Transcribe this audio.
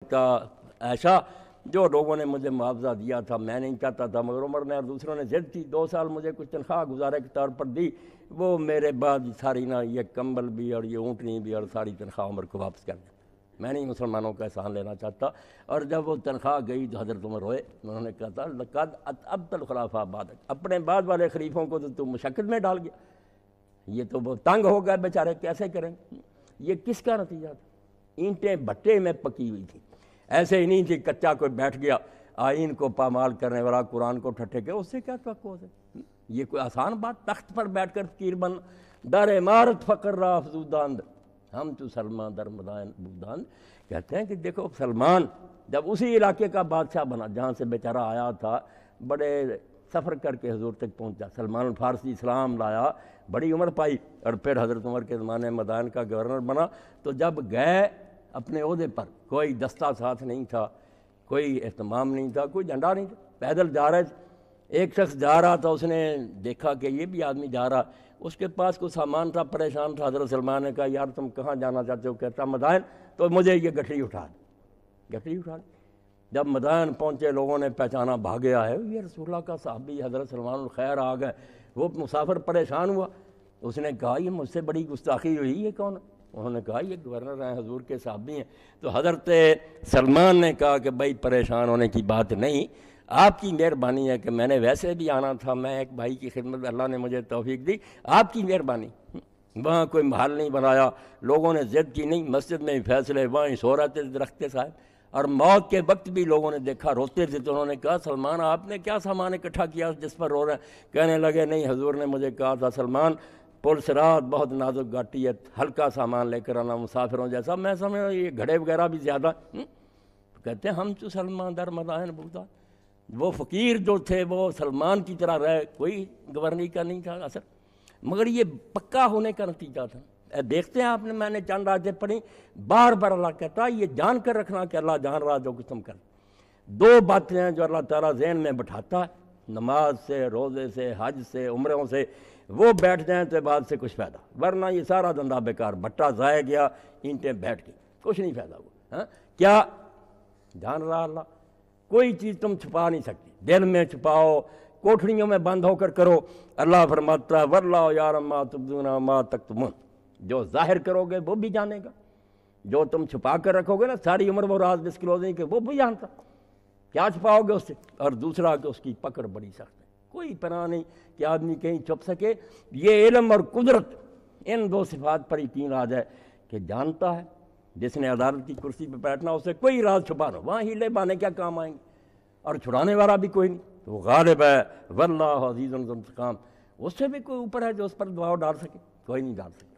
کا ایسا جو لوگوں نے مجھے معاوضہ دیا تھا میں نہیں چاہتا تھا، مگر عمر نے اور دوسروں نے ضد کی، 2 سال مجھے کچھ تنخواہ گزارے کے طور پر دی، وہ میرے بعد ساری نا یہ کمبل بھی اور یہ اونٹنی بھی اور ساری تنخواہ عمر کو واپس کر دیا۔ میں نہیں مسلمانوں کا احسان لینا چاہتا۔ اور جب وہ تنخواہ گئی تو حضرت عمر روئے، انہوں نے کہا تھا لقد اتعبت الخلفاء بعدک، اپنے بعد والے خلیفوں کو تو مشقت میں ڈال گیا، یہ تو وہ تنگ ہو گئے بیچارے، کیسے کریں؟ یہ کس کا نتیجہ تھا؟ اینٹیں بھٹے میں پکی ہوئی تھیں، ایسے ہی نہیں تھی کچا کوئی بیٹھ گیا آئین کو پامال کرنے والا قرآن کو ٹھٹھے کے، اس سے کیا توقع ہو سکتی؟ یہ کوئی آسان بات؟ تخت پر بیٹھ کر فقیر بن، در عمارت فقر را افزوداند، ہم تو سلمان در مدائن بوداند۔ کہتے ہیں کہ دیکھو سلمان جب اسی علاقے کا بادشاہ بنا جہاں سے بیچارہ آیا تھا، بڑے سفر کر کے حضور تک پہنچا، سلمان الفارسی اسلام لایا، بڑی عمر پائی، اور پھر حضرت عمر کے زمانے مدائن کا گورنر بنا۔ تو جب گئے اپنے عہدے پر، کوئی دستہ ساتھ نہیں تھا، کوئی اہتمام نہیں تھا، کوئی جھنڈا نہیں تھا، پیدل جا رہے تھے۔ ایک شخص جا رہا تھا، اس نے دیکھا کہ یہ بھی آدمی جا رہا، اس کے پاس کوئی سامان تھا، پریشان تھا۔ حضرت سلمان نے کہا یار تم کہاں جانا چاہتے ہو؟ کہتا مدائن، تو مجھے یہ گٹھڑی اٹھا دی، گٹھڑی اٹھا دی۔ جب مدائن پہنچے لوگوں نے پہچانا، بھاگے آئے، یہ رسول اللہ کا صحابی حضرت سلمان الخیر آ گئے۔ وہ مسافر پریشان ہوا، اس نے کہا یہ مجھ سے بڑی گستاخی ہوئی، یہ کون ہے؟ انہوں نے کہا یہ گورنر ہیں، حضور کے صحابی ہیں۔ تو حضرت سلمان نے کہا کہ بھائی پریشان ہونے کی بات نہیں، آپ کی مہربانی ہے کہ میں نے ویسے بھی آنا تھا، میں ایک بھائی کی خدمت، اللہ نے مجھے توفیق دی، آپ کی مہربانی۔ وہاں کوئی محل نہیں بنایا، لوگوں نے ضد کی نہیں، مسجد میں ہی فیصلے، وہاں ہی سو رہے تھے درخت کے صاحب، اور موت کے وقت بھی لوگوں نے دیکھا روتے تھے، تو انہوں نے کہا سلمان آپ نے کیا سامان اکٹھا کیا جس پر رو رہے ہیں؟ کہنے لگے نہیں حضور نے مجھے کہا تھا سلمان پل صراط بہت نازک گھاٹی ہے، ہلکا سامان لے کر آنا مسافروں جیسا۔ میں سمجھ رہا یہ گھڑے وغیرہ بھی زیادہ۔ کہتے ہیں ہم تو سلمان در مدائن بودا، وہ فقیر جو تھے وہ سلمان کی طرح رہے، کوئی گورنری کا نہیں تھا اثر، مگر یہ پکا ہونے کا نتیجہ تھا۔ دیکھتے ہیں آپ نے، میں نے چند آیتیں پڑھی، بار بار اللہ کہتا ہے یہ جان کر رکھنا کہ اللہ جان رہا جو کچھ تم کر۔ 2 باتیں ہیں جو اللہ تعالیٰ ذہن میں بٹھاتا ہے، نماز سے، روزے سے، حج سے، عمروں سے، وہ بیٹھ جائیں تو بعد سے کچھ فائدہ، ورنہ یہ سارا دندہ بیکار، بھٹا ضائع گیا، اینٹیں بیٹھ گئی، کچھ نہیں فائدہ ہوا۔ کیا جان رہا اللہ؟ کوئی چیز تم چھپا نہیں سکتی، دل میں چھپاؤ، کوٹھڑیوں میں بند ہو کر کرو، اللہ فرماتا ہے واللہ یعلم ما تبدون وما تکتمون، جو ظاہر کرو گے وہ بھی جانے گا، جو تم چھپا کر رکھو گے نا ساری عمر وہ راز ڈسکلوز نہیں کہ وہ بھی جانتا، کیا چھپاؤ گے اس سے؟ اور دوسرا کہ اس کی پکڑ بڑی سخت ہے، کوئی پناہ نہیں کہ آدمی کہیں چھپ سکے۔ یہ علم اور قدرت، ان 2 صفات پر یقین آ جائے کہ جانتا ہے، جس نے عدالت کی کرسی پہ بیٹھنا اسے کوئی راز چھپا نہ، وہاں ہیلے بانے کیا کام آئیں گے، اور چھڑانے والا بھی کوئی نہیں، تو وہ غالب ہے، واللہ عزیز ذو انتقام، اس سے بھی کوئی اوپر ہے جو اس پر دباؤ ڈال سکے؟ کوئی نہیں ڈال سکتا۔